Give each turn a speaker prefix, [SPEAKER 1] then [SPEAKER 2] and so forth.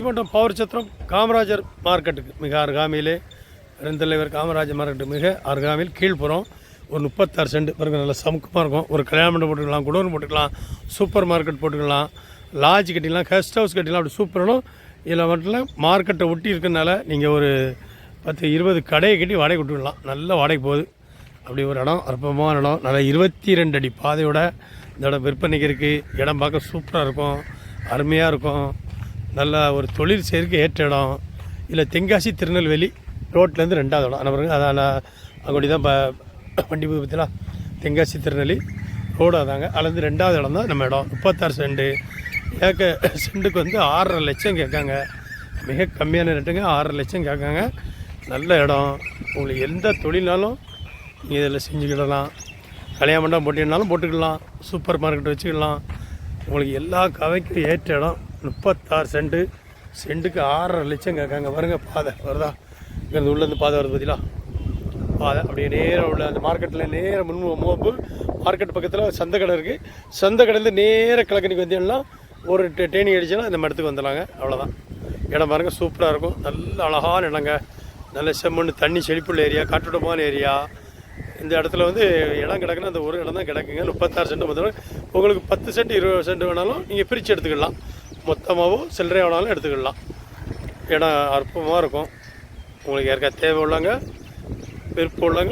[SPEAKER 1] மற்றும் பவர் சத்திரம் காமராஜர் மார்க்கெட்டுக்கு மிக அருகாமையிலே பெருந்தலைவர் காமராஜர் மார்க்கெட்டு மிக அருகாமையில் கீழ்ப்புறம் ஒரு 36 சென்ட் பாருங்கள், நல்லா சமுக்கமாக இருக்கும். ஒரு கல்யாண மண்டபம் போட்டுக்கலாம், குடோன் போட்டுக்கலாம், சூப்பர் மார்க்கெட் போட்டுக்கலாம், லாட்ஜ் கட்டிக்கலாம், கெஸ்ட் ஹவுஸ் கட்டிக்கலாம். அப்படி சூப்பரானும் இதில் மட்டும் மார்க்கெட்டை ஒட்டி இருக்கிறதுனால நீங்கள் ஒரு 10-20 கடையை கட்டி வாடகை விட்டுக்கலாம். நல்ல வாடகை போகுது. அப்படி ஒரு இடம், அற்புதமான இடம். நல்லா 22 அடி பாதையோட இந்த இடம் விற்பனைக்கு இருக்குது. இடம் பார்க்க சூப்பராக இருக்கும், அருமையாக இருக்கும். நல்லா ஒரு தொழில் செய்யறதுக்கு ஏற்ற இடம். இல்லை தென்காசி திருநெல்வேலி ரோட்லேருந்து 2வது இடம். ஆனால் அதான் அங்கோடி தான் வண்டி போய் பற்றிலாம் தென்காசி திருநெல்வேலி ரோடு அதாங்க. அதுலேருந்து 2வது இடம் தான் நம்ம இடம். 36 சென்ட். சென்ட்டுக்கு வந்து 6.5 லட்சம் கேட்காங்க. மிக கம்மியான ரேட்டுங்க, 6.5 லட்சம் கேட்காங்க. நல்ல இடம். உங்களுக்கு எந்த தொழில்னாலும் நீங்கள் இதில் செஞ்சுக்கிடலாம். கல்யாண மண்டபம் போட்டினாலும் போட்டுக்கலாம், சூப்பர் மார்க்கெட் வச்சுக்கலாம். உங்களுக்கு எல்லா கவைக்கும் ஏற்ற இடம். 36 சென்ட்டு. சென்ட்டுக்கு 6.5 லட்சம் கேட்காங்க. பாருங்கள், பாதை வருதா, இங்கேருந்து உள்ளேருந்து பாதை வருது பார்த்தீங்களா, பாதை அப்படியே நேராக உள்ள அந்த மார்க்கெட்டில் நேராக முன்பு மார்க்கெட் பக்கத்தில் சந்தை கடை இருக்குது. சந்தை கடையிலேருந்து நேராக கிழக்கணிக்கு வந்தீங்கன்னா ஒரு டேனி அடிச்சுன்னா இந்த இடத்துக்கு வந்துடலாங்க. அவ்வளோதான். இடம் பாருங்கள், சூப்பராக இருக்கும். நல்ல அழகான இடங்க. நல்ல செம்மண், தண்ணி செழிப்புள்ள ஏரியா, காட்டுடமான ஏரியா. இந்த இடத்துல வந்து இடம் கிடக்குன்னா அந்த ஒரு இடம் தான் கிடக்குங்க. 36 சென்ட் மொத்தம். உங்களுக்கு 10 சென்ட் 20 சென்ட் வேணாலும் நீங்கள் பிரித்து எடுத்துக்கலாம். மொத்தமாகவோ சில்லறை வேணாலும் எடுத்துக்கலாம். இடம் அற்புதமாக இருக்கும். உங்களுக்கு யாருக்கா தேவை உள்ளாங்க, விருப்பம் உள்ளாங்க